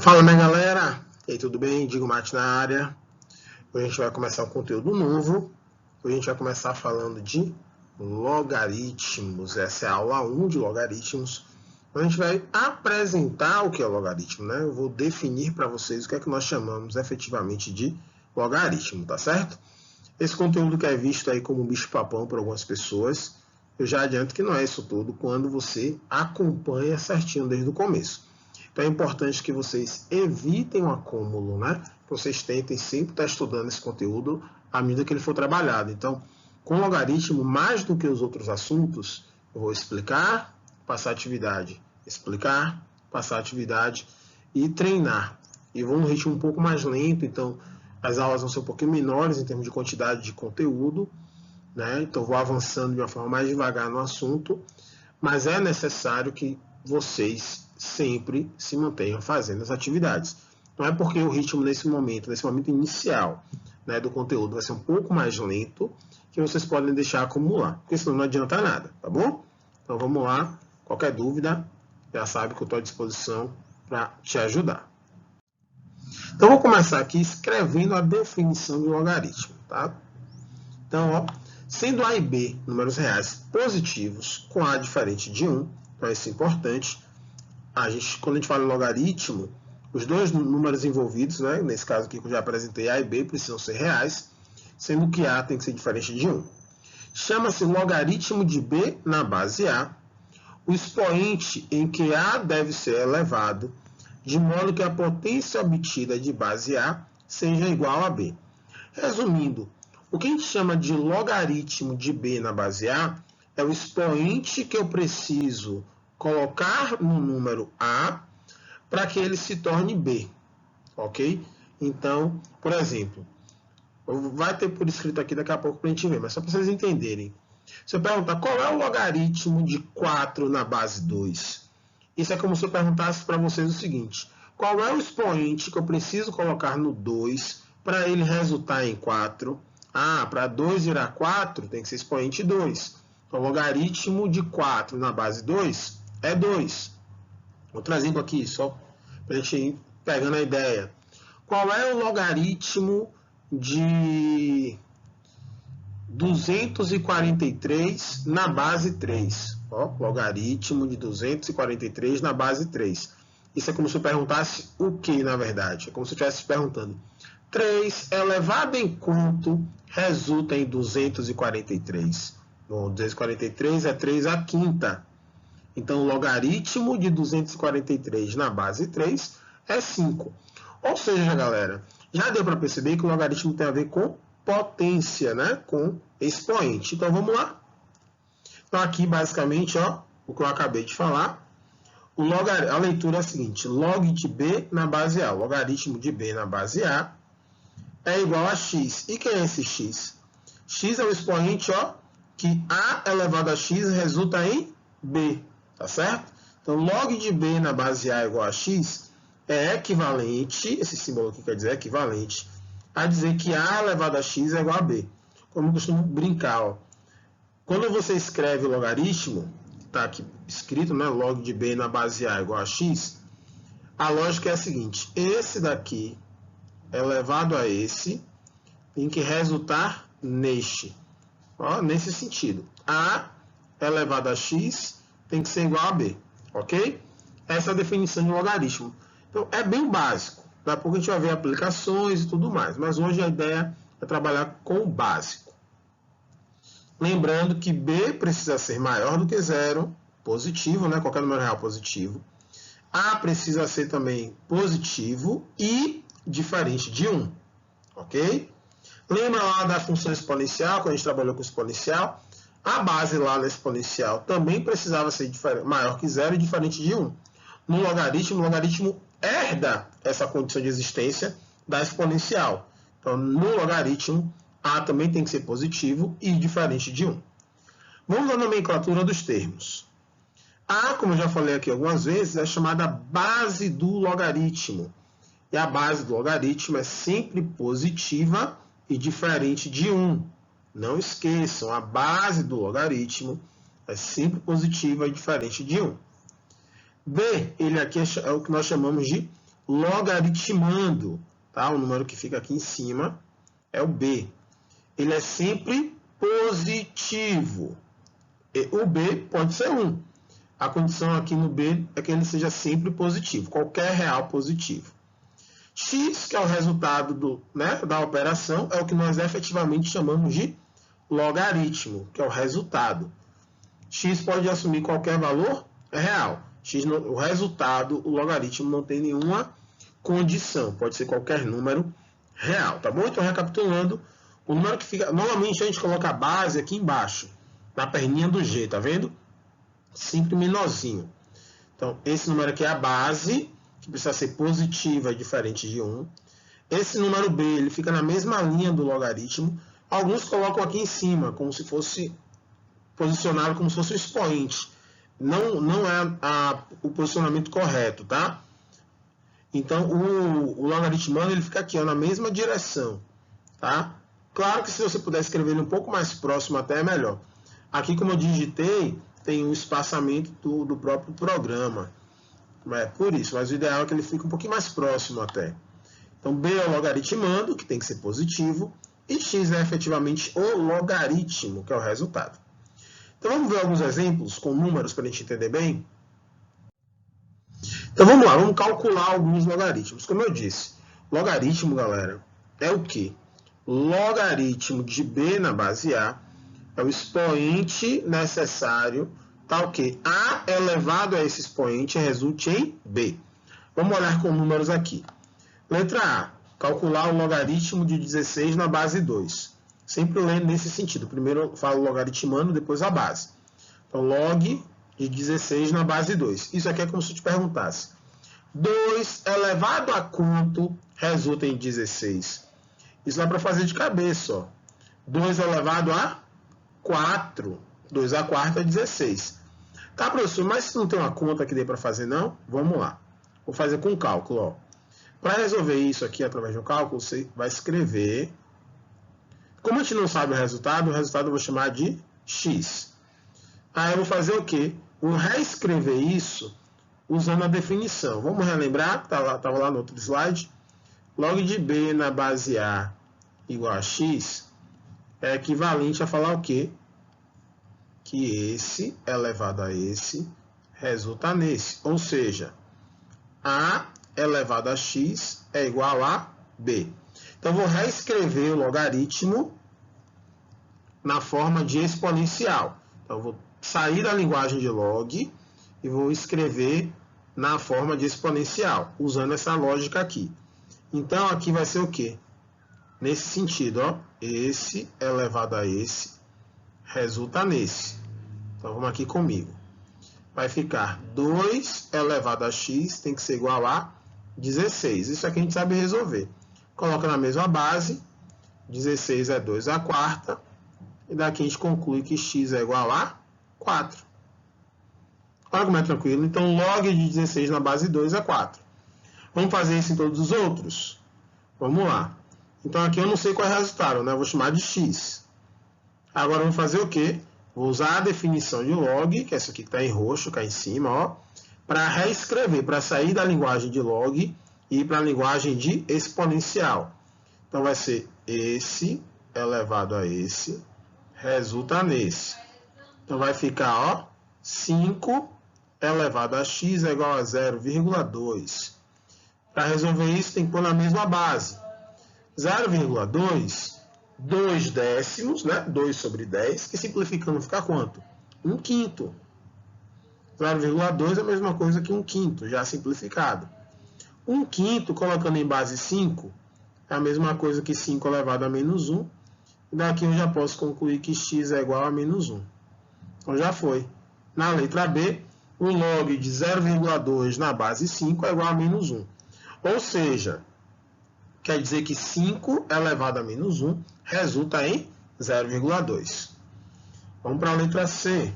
Fala, minha galera! E aí, tudo bem? Digo Mate na área. Hoje a gente vai começar um conteúdo novo. Hoje a gente vai começar falando de logaritmos. Essa é a aula 1 de logaritmos. A gente vai apresentar o que é logaritmo, né? Eu vou definir para vocês o que é que nós chamamos efetivamente de logaritmo, tá certo? Esse conteúdo que é visto aí como bicho-papão por algumas pessoas, eu já adianto que não é isso tudo quando você acompanha certinho desde o começo. Então é importante que vocês evitem o acúmulo, né? Que vocês tentem sempre estar estudando esse conteúdo à medida que ele for trabalhado. Então, com logaritmo, mais do que os outros assuntos, eu vou explicar, passar atividade, explicar, passar atividade e treinar. E vou num ritmo um pouco mais lento, então as aulas vão ser um pouquinho menores em termos de quantidade de conteúdo, né? Então vou avançando de uma forma mais devagar no assunto, mas é necessário que vocês sempre se mantenham fazendo as atividades. Não é porque o ritmo nesse momento inicial, né, do conteúdo vai ser um pouco mais lento, que vocês podem deixar acumular, porque senão não adianta nada, tá bom? Então vamos lá, qualquer dúvida, já sabe que eu estou à disposição para te ajudar. Então vou começar aqui escrevendo a definição de logaritmo, tá? Então, ó, sendo A e B números reais positivos com A diferente de 1, então isso é importante. Quando a gente fala em logaritmo, os dois números envolvidos, né, nesse caso aqui que eu já apresentei, A e B, precisam ser reais, sendo que A tem que ser diferente de 1. Chama-se logaritmo de B na base A, o expoente em que A deve ser elevado, de modo que a potência obtida de base A seja igual a B. Resumindo, o que a gente chama de logaritmo de B na base A é o expoente que eu preciso colocar no número A para que ele se torne B, ok? Então, por exemplo, vai ter por escrito aqui daqui a pouco para a gente ver, mas só para vocês entenderem. Se eu perguntar qual é o logaritmo de 4 na base 2, isso é como se eu perguntasse para vocês o seguinte: qual é o expoente que eu preciso colocar no 2 para ele resultar em 4? Ah, para 2 virar 4 tem que ser expoente 2. Então, o logaritmo de 4 na base 2 é 2. Outro exemplo aqui, só para a gente ir pegando a ideia. Qual é o logaritmo de 243 na base 3? Ó, logaritmo de 243 na base 3. Isso é como se eu perguntasse o que, na verdade? É como se eu estivesse perguntando. 3 elevado em quanto resulta em 243? Bom, 243 é 3 à quinta. Então, o logaritmo de 243 na base 3 é 5. Ou seja, galera, já deu para perceber que o logaritmo tem a ver com potência, né? Com expoente. Então, vamos lá. Então, aqui, basicamente, ó, o que eu acabei de falar. A leitura é a seguinte: log de B na base A. O logaritmo de B na base A é igual a x. E quem é esse x? X é o expoente, ó, que A elevado a x resulta em B. Tá certo? Então, log de B na base A igual a x é equivalente, esse símbolo aqui quer dizer equivalente, a dizer que A elevado a x é igual a B. Como eu costumo brincar, ó. Quando você escreve o logaritmo, está aqui escrito, né, log de B na base A igual a x, a lógica é a seguinte: esse daqui elevado a esse tem que resultar neste. Ó, nesse sentido. A elevado a x tem que ser igual a B, ok? Essa é a definição de logaritmo. Então, é bem básico. Daqui a pouco a gente vai ver aplicações e tudo mais, mas hoje a ideia é trabalhar com o básico. Lembrando que B precisa ser maior do que 0, positivo, né? Qualquer número real positivo. A precisa ser também positivo e diferente de 1, ok? Lembra lá da função exponencial, quando a gente trabalhou com exponencial? A base lá da exponencial também precisava ser maior que 0 e diferente de 1. No logaritmo, o logaritmo herda essa condição de existência da exponencial. Então, no logaritmo, A também tem que ser positivo e diferente de 1. Vamos à nomenclatura dos termos. A, como eu já falei aqui algumas vezes, é chamada base do logaritmo. E a base do logaritmo é sempre positiva e diferente de 1. Não esqueçam, a base do logaritmo é sempre positiva e diferente de 1. B, ele aqui é o que nós chamamos de logaritmando, tá? O número que fica aqui em cima é o b. Ele é sempre positivo. E o b pode ser 1. A condição aqui no b é que ele seja sempre positivo, qualquer real positivo. X, que é o resultado da operação, é o que nós efetivamente chamamos de logaritmo, que é o resultado. X pode assumir qualquer valor real. X, o resultado, o logaritmo não tem nenhuma condição, pode ser qualquer número real, tá bom? Então, recapitulando, o número que fica... Normalmente a gente coloca a base aqui embaixo, na perninha do G, tá vendo? Sempre menorzinho. Então, esse número aqui é a base, que precisa ser positiva, diferente de 1. Esse número B, ele fica na mesma linha do logaritmo. Alguns colocam aqui em cima, como se fosse posicionado como se fosse um expoente. Não é o posicionamento correto, tá? Então, o logaritmando, ele fica aqui, ó, na mesma direção, tá? Claro que se você puder escrever ele um pouco mais próximo, até é melhor. Aqui, como eu digitei, tem um espaçamento do próprio programa. É por isso, mas o ideal é que ele fique um pouquinho mais próximo até. Então, B é o logaritmando, que tem que ser positivo, e X é efetivamente o logaritmo, que é o resultado. Então, vamos ver alguns exemplos com números para a gente entender bem? Então, vamos lá, vamos calcular alguns logaritmos. Como eu disse, logaritmo, galera, é o quê? Logaritmo de B na base A é o expoente necessário, tá o quê? A elevado a esse expoente resulte em B. Vamos olhar com números aqui. Letra A, calcular o logaritmo de 16 na base 2. Sempre lendo nesse sentido. Primeiro eu falo logaritmando, depois a base. Então, log de 16 na base 2. Isso aqui é como se eu te perguntasse. 2 elevado a quanto resulta em 16? Isso dá para fazer de cabeça, ó. 2 elevado a 4. 2 a 4 é 16. Tá, professor, mas se não tem uma conta que dê para fazer, não? Vamos lá. Vou fazer com cálculo, ó. Para resolver isso aqui através do cálculo, você vai escrever. Como a gente não sabe o resultado eu vou chamar de x. Aí eu vou fazer o quê? Vou reescrever isso usando a definição. Vamos relembrar? Estava lá no outro slide. Log de B na base A igual a x é equivalente a falar o quê? Que esse elevado a esse resulta nesse. Ou seja, A elevado a x é igual a B. Então, vou reescrever o logaritmo na forma de exponencial. Então, vou sair da linguagem de log e vou escrever na forma de exponencial, usando essa lógica aqui. Então, aqui vai ser o quê? Nesse sentido, ó, esse elevado a esse resulta nesse. Então, vamos aqui comigo. Vai ficar 2 elevado a x tem que ser igual a 16. Isso aqui a gente sabe resolver. Coloca na mesma base. 16 é 2 a quarta. E daqui a gente conclui que x é igual a 4. Olha como é tranquilo. Então, log de 16 na base 2 é 4. Vamos fazer isso em todos os outros? Vamos lá. Então, aqui eu não sei qual é o resultado, né? Eu vou chamar de x. Agora, vamos fazer o quê? Vou usar a definição de log, que é essa aqui que está em roxo, cá em cima, ó, para reescrever, para sair da linguagem de log e ir para a linguagem de exponencial. Então, vai ser esse elevado a esse resulta nesse. Então, vai ficar, ó, 5 elevado a x é igual a 0,2. Para resolver isso, tem que pôr na mesma base. 0,2, 2 décimos, né? 2 sobre 10, que simplificando fica quanto? 1/5. 0,2 é a mesma coisa que 1/5, já simplificado. 1/5, colocando em base 5, é a mesma coisa que 5 elevado a menos 1. E daqui eu já posso concluir que x é igual a menos 1. Então já foi. Na letra B, o log de 0,2 na base 5 é igual a menos 1. Ou seja, quer dizer que 5 elevado a menos 1 resulta em 0,2. Vamos para a letra C.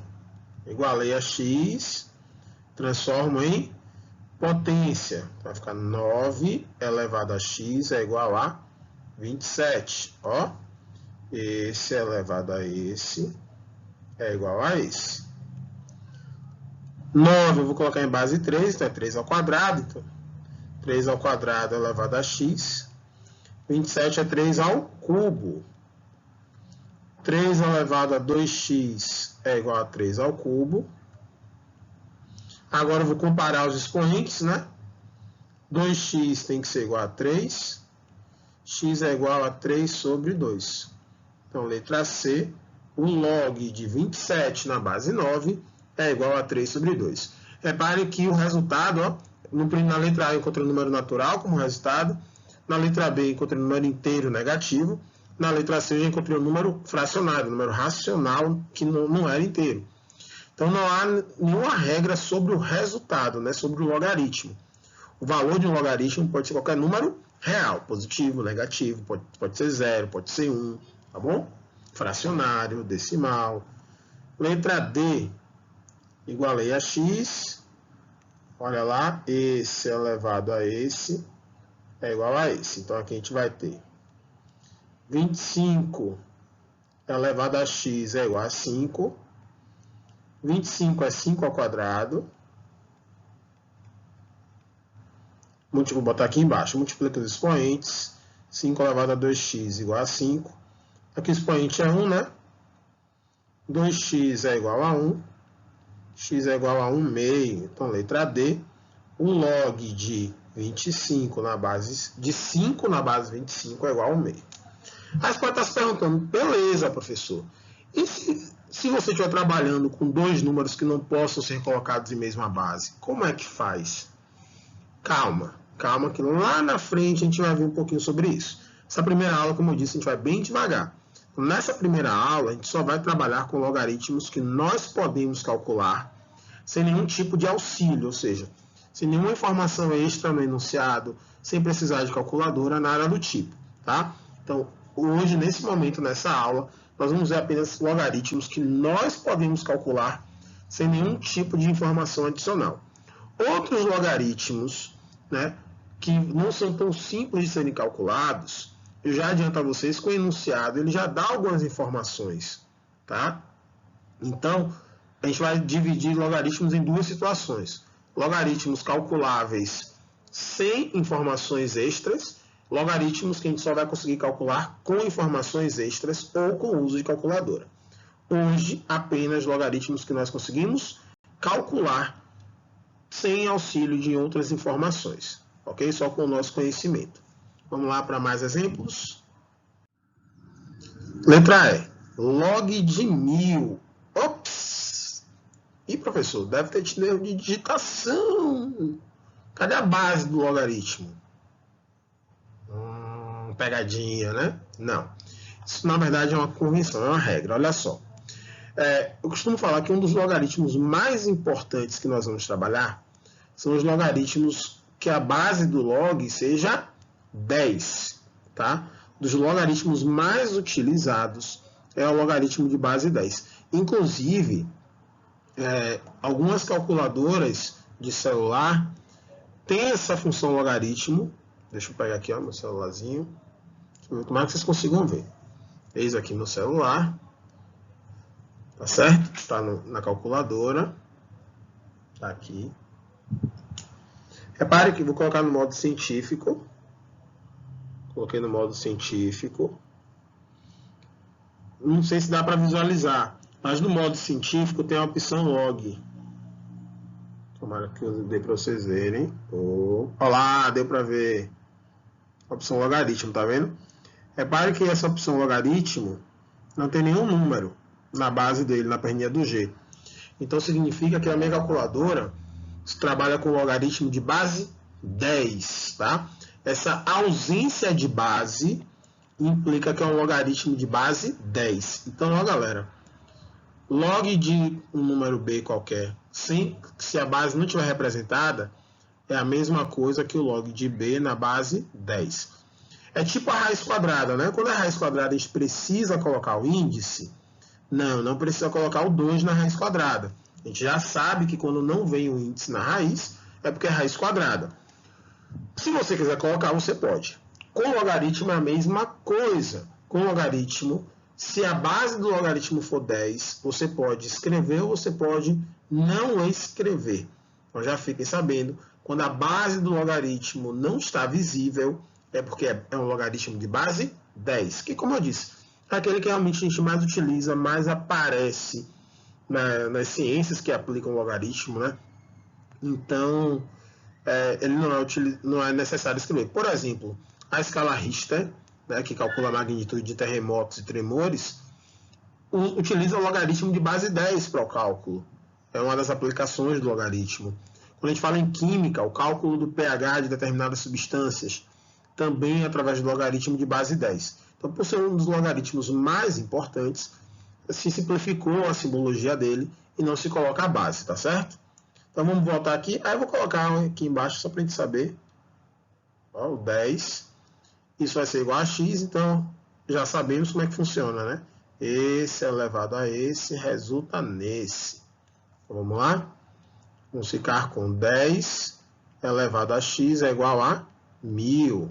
Igualei a x, transformo em potência. Vai ficar 9 elevado a x é igual a 27. Ó, esse elevado a esse é igual a esse. 9 eu vou colocar em base 3, então é 3 ao quadrado. 3 ao quadrado elevado a x. 27 é 3 ao cubo. 3 elevado a 2x é igual a 3 ao cubo. Agora eu vou comparar os expoentes, né? 2x tem que ser igual a 3. X é igual a 3 sobre 2. Então, letra C, o log de 27 na base 9 é igual a 3 sobre 2. Repare que o resultado, ó, na letra A eu encontrei o número natural como resultado, na letra B eu encontrei o número inteiro negativo, na letra C eu já encontrei o número fracionário, o número racional que não era inteiro. Então, não há nenhuma regra sobre o resultado, né, sobre o logaritmo. O valor de um logaritmo pode ser qualquer número real, positivo, negativo, pode ser 0, pode ser 1, tá bom? Fracionário, decimal. Letra D, igualei a x. Olha lá, esse elevado a esse é igual a esse. Então, aqui a gente vai ter 25 elevado a x é igual a 5. 25 é 5 ao quadrado. Vou botar aqui embaixo. Multiplica os expoentes. 5 elevado a 2x igual a 5. Aqui o expoente é 1, né? 2x é igual a 1. X é igual a 1 meio. Então, letra D. O log de 25 na base de 5 na base 25 é igual a 1 meio. Aí você pode estar se perguntando, beleza, professor. E se você estiver trabalhando com dois números que não possam ser colocados em mesma base, como é que faz? Calma que lá na frente a gente vai ver um pouquinho sobre isso. Essa primeira aula, como eu disse, a gente vai bem devagar. Nessa primeira aula, a gente só vai trabalhar com logaritmos que nós podemos calcular sem nenhum tipo de auxílio, ou seja, sem nenhuma informação extra no enunciado, sem precisar de calculadora, nada do tipo, tá? Então, hoje, nesse momento, nessa aula, nós vamos ver apenas logaritmos que nós podemos calcular sem nenhum tipo de informação adicional. Outros logaritmos, né, que não são tão simples de serem calculados, eu já adianto a vocês que o enunciado ele já dá algumas informações, tá? Então, a gente vai dividir logaritmos em duas situações. Logaritmos calculáveis sem informações extras, logaritmos que a gente só vai conseguir calcular com informações extras ou com o uso de calculadora. Hoje, apenas logaritmos que nós conseguimos calcular sem auxílio de outras informações, ok? Só com o nosso conhecimento. Vamos lá para mais exemplos. Letra E. Log de 1000. Ops! Ih, professor, deve ter tido erro de digitação. Cadê a base do logaritmo? Pegadinha, né? Não. Isso, na verdade, é uma convenção, é uma regra. Olha só. Eu costumo falar que um dos logaritmos mais importantes que nós vamos trabalhar são os logaritmos que a base do log seja 10, tá? Dos logaritmos mais utilizados é o logaritmo de base 10. Inclusive, algumas calculadoras de celular têm essa função logaritmo. Deixa eu pegar aqui, ó, meu celularzinho. Deixa eu ver como é que vocês consigam ver. Eis aqui no celular. Tá certo? Está na calculadora. Tá aqui. Repare que vou colocar no modo científico. Coloquei no modo científico. Não sei se dá para visualizar, mas no modo científico tem a opção log. Tomara que eu dê para vocês verem. Olha lá, deu para ver. Opção logaritmo, tá vendo? Repare que essa opção logaritmo não tem nenhum número na base dele, na perninha do G. Então significa que a minha calculadora trabalha com logaritmo de base 10, tá? Essa ausência de base implica que é um logaritmo de base 10. Então, ó, galera, log de um número B qualquer, se a base não estiver representada, é a mesma coisa que o log de B na base 10. É tipo a raiz quadrada, né? Quando é raiz quadrada, a gente precisa colocar o índice. Não precisa colocar o 2 na raiz quadrada. A gente já sabe que quando não vem o índice na raiz, é porque é raiz quadrada. Se você quiser colocar, você pode. Com logaritmo é a mesma coisa. Com logaritmo, se a base do logaritmo for 10, você pode escrever ou você pode não escrever. Então já fiquem sabendo Quando a base do logaritmo não está visível, é porque é um logaritmo de base 10, que, como eu disse, é aquele que realmente a gente mais utiliza, mais aparece nas ciências que aplicam logaritmo, né? Então, ele não é necessário escrever. Por exemplo, a escala Richter, né, que calcula a magnitude de terremotos e tremores, utiliza o logaritmo de base 10 para o cálculo. É uma das aplicações do logaritmo. Quando a gente fala em química, o cálculo do pH de determinadas substâncias, também é através do logaritmo de base 10. Então, por ser um dos logaritmos mais importantes, se simplificou a simbologia dele e não se coloca a base, tá certo? Então vamos voltar aqui. Aí eu vou colocar aqui embaixo só para a gente saber. Ó, o 10. Isso vai ser igual a x, então já sabemos como é que funciona, né? Esse elevado a esse resulta nesse. Então, vamos lá? Vamos ficar com 10 elevado a x é igual a 1000.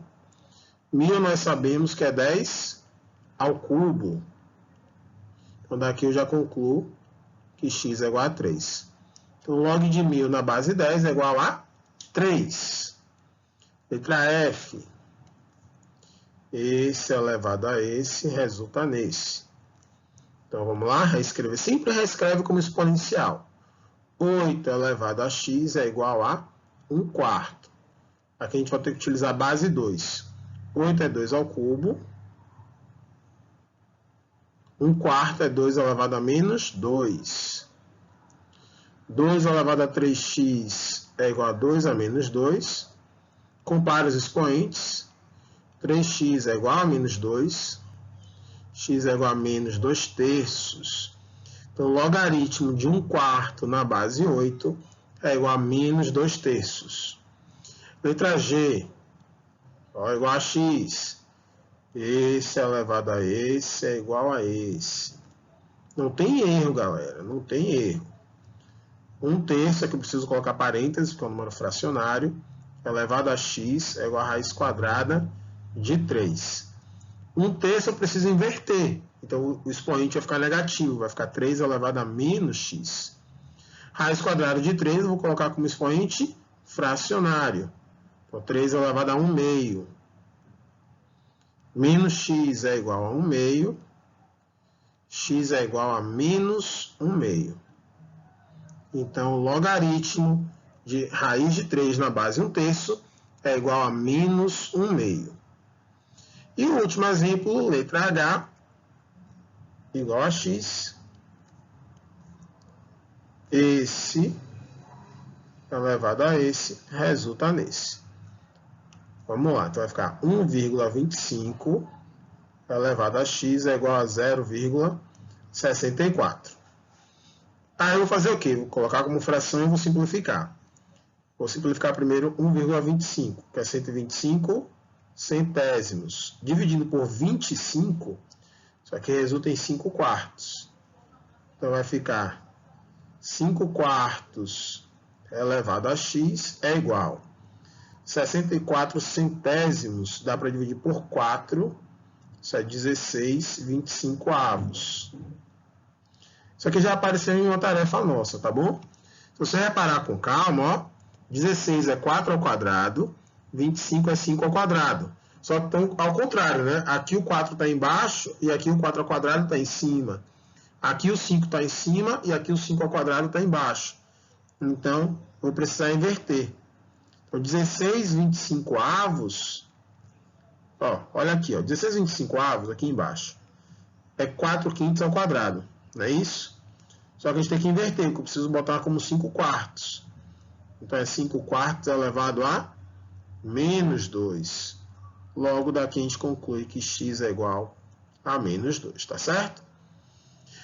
1000 nós sabemos que é 10 ao cubo. Então daqui eu já concluo que x é igual a 3. Então log de 1000 na base 10 é igual a 3. Letra F. Esse elevado a esse resulta nesse. Então vamos lá, reescrever. Sempre reescreve como exponencial. 8 elevado a x é igual a 1/4. Aqui a gente vai ter que utilizar a base 2. 8 é 2 ao cubo. 1/4 é 2 elevado a menos 2. 2 elevado a 3x é igual a 2 a menos 2. Compare os expoentes. 3x é igual a menos 2. X é igual a menos 2 terços. Então, o logaritmo de 1/4 na base 8 é igual a menos 2 terços. Letra G. É igual a x. Esse elevado a esse é igual a esse. Não tem erro, galera. Não tem erro. 1/3, aqui eu preciso colocar parênteses, porque é um número fracionário. Elevado a x é igual a raiz quadrada de 3. 1/3 eu preciso inverter. Então, o expoente vai ficar negativo. Vai ficar 3 elevado a menos x. Raiz quadrada de 3 eu vou colocar como expoente fracionário. Então, 3 elevado a 1/2. Menos x é igual a 1/2. X é igual a menos 1/2. Então, o logaritmo de raiz de 3 na base 1/3 é igual a menos 1/2. E o último exemplo, letra H, igual a x. Esse elevado a esse resulta nesse. Vamos lá, então vai ficar 1,25 elevado a x é igual a 0,64. Aí eu vou fazer o quê? Vou colocar como fração e vou simplificar. Vou simplificar primeiro 1,25, que é 125 centésimos. Dividido por 25, isso aqui resulta em 5/4. Então vai ficar 5/4 elevado a x é igual a 64 centésimos, dá para dividir por 4, isso é 16/25. Isso aqui já apareceu em uma tarefa nossa, tá bom? Se você reparar com calma, ó, 16 é 4 ao quadrado, 25 é 5 ao quadrado. Só que ao contrário, né? Aqui o 4 está embaixo e aqui o 4 ao quadrado está em cima. Aqui o 5 está em cima e aqui o 5 ao quadrado está embaixo. Então, vou precisar inverter. Então, 16/25, ó, olha aqui, ó, 16/25 aqui embaixo, é 4/5 ao quadrado, não é isso? Só que a gente tem que inverter, porque eu preciso botar como 5/4. Então, é 5/4 elevado a menos 2. Logo, daqui a gente conclui que x é igual a menos 2, tá certo?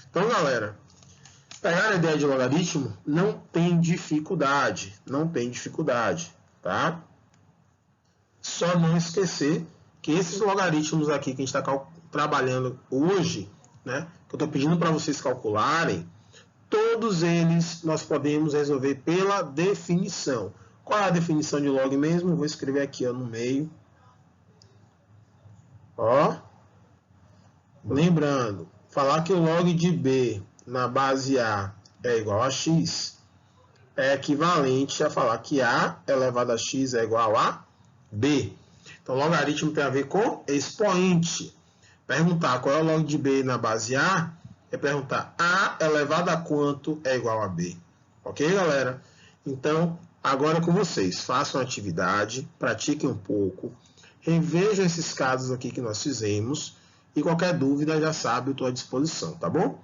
Então, galera, pegar a ideia de logaritmo não tem dificuldade, tá? Só não esquecer que esses logaritmos aqui que a gente está trabalhando hoje, né, que eu estou pedindo para vocês calcularem, todos eles nós podemos resolver pela definição. Qual é a definição de log mesmo? Vou escrever aqui, ó, no meio. Ó. Lembrando, falar que o log de b na base A é igual a x é equivalente a falar que A elevado a x é igual a B. Então, logaritmo tem a ver com expoente. Perguntar qual é o log de B na base A é perguntar A elevado a quanto é igual a B. Ok, galera? Então, agora é com vocês. Façam a atividade, pratiquem um pouco, revejam esses casos aqui que nós fizemos e qualquer dúvida já sabe, eu estou à disposição, tá bom?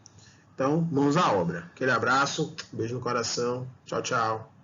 Então, mãos à obra. Aquele abraço, beijo no coração. Tchau, tchau.